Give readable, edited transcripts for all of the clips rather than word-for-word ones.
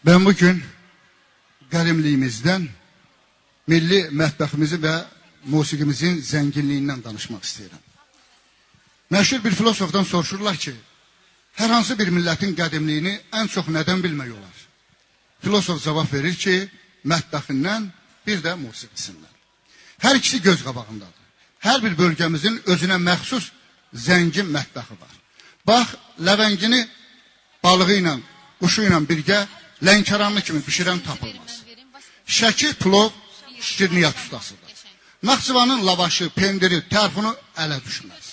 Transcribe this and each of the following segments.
Ben bugün qərimliyimizdən, milli mətbəximizi və musiqimizin zənginliyindən danışmaq istəyirəm. Məşhur bir filosofdan soruşurlar ki, hər hansı bir millətin qədimliyini ən çox nədən bilmək olar? Filosof cavab verir ki, mətbəxindən, bir də musiqisindən. Hər ikisi göz qabağındadır. Hər bir bölgəmizin özünə məxsus zəngin mətbəxi var. Bax, ləvəngini balığı ilə, quşu ilə birgə Lənkəranlı kimi bişirən tapılmaz. Şəki, plov, şirniyyat ustasıdır. Naxçıvanın lavaşı, pendiri, tərfunu ələ düşməz.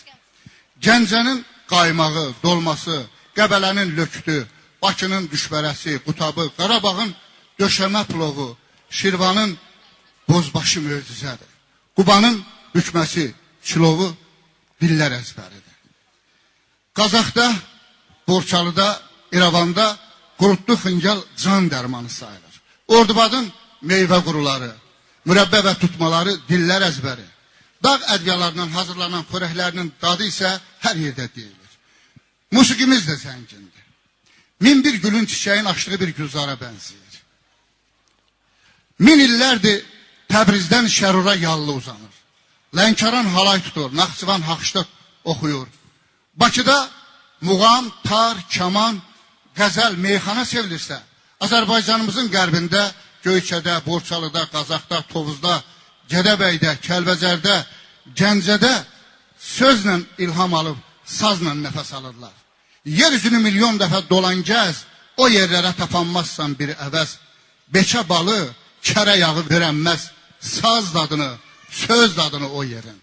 Gəncənin qaymağı, dolması, Qəbələnin löktü, Bakının düşbərəsi, qutabı, Qarabağın döşəmə plovu, Şirvanın bozbaşı möcüzədir. Qubanın bükməsi, çilovu dillər əzbəridir. Qazaxda, Borçalıda, İrəvanda qurutlu xıncəl can dərmanı sayılır. Ordubadın meyvə quruları, mürəbbə və tutmaları dillər əzbəri. Dağ ədviyalarından hazırlanan xörəklərinin dadı isə hər yerdə deyilir. Musiqimiz də zəngindir. Min bir gülün çiçəyin açdığı bir gülzara bənzəyir. Min illərdir Təbrizdən Şərura yallı uzanır. Lənkəran halay tutur, Naxçıvan haxışlıq oxuyur. Bakıda muğam, tar, kaman, qəzəl, meyxana sevilirsə, Azərbaycanımızın qərbində, Göyçədə, Borçalıda, Qazaxda, Tovuzda, Gədəbəydə, Kəlbəcərdə, Gəncədə sözlə ilham alıb, sazla nəfəs alırlar. Yeryüzünü milyon dəfə dolan gəz, o yerlərə tapanmazsan bir əvəz. Beçə balı, kərə yağı verənməz, saz dadını, söz dadını o yerin.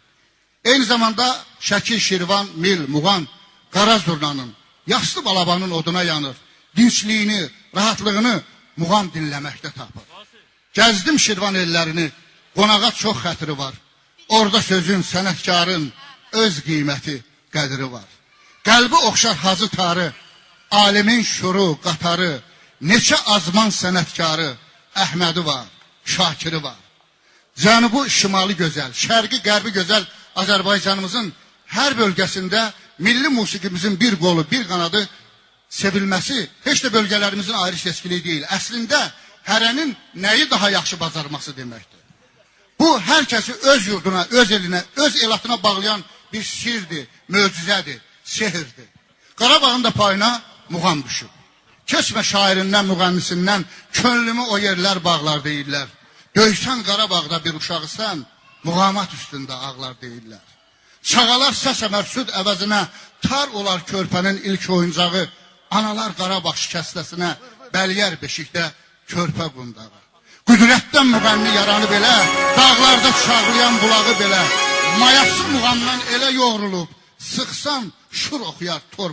Eyni zamanda Şəki, Şirvan, Mil, Muğan, Qara Zurnanın, yaşlı balabanın oduna yanır. Dinçliyini, rahatlığını muğam dinləməkdə tapır. Gəzdim Şirvan ellərini, qonağa çox xətiri var. Orada sözün, sənətkarın öz qiyməti, qədri var. Qəlbi oxşar hazı tarı, alimin şuru, qatarı, neçə azman sənətkarı, Əhmədi var, Şakiri var. Cənubu şimalı gözəl, şərqi qərbi gözəl Azərbaycanımızın hər bölgəsində milli musiqimizin bir qolu, bir qanadı sevilməsi heç də bölgələrimizin ayrı seçkiliyi deyil. Əslində, hərənin nəyi daha yaxşı bacarması deməkdir. Bu, hər kəsi öz yurduna, öz elinə, öz elatına bağlayan bir sirdir, möcüzədir, sehirdir. Qarabağın da payına muğam düşüb. Keçmə şairindən, müğənnisindən, könlümü o yerlər bağlar deyirlər. Döysən Qarabağda bir uşağısan, muğamat üstündə ağlar deyirlər. Çağalar səs əmərsüd əvəzinə, tar olar körpənin ilk oyuncağı, analar Qarabağ şikəstəsinə, bəliyər beşikdə körpə qundağı. Qüdrətdən müğənni yaranı belə, dağlarda çağlayan bulağı belə, mayası muğamdan elə yoğrulub, sıxsan şur oxuyar torpaq.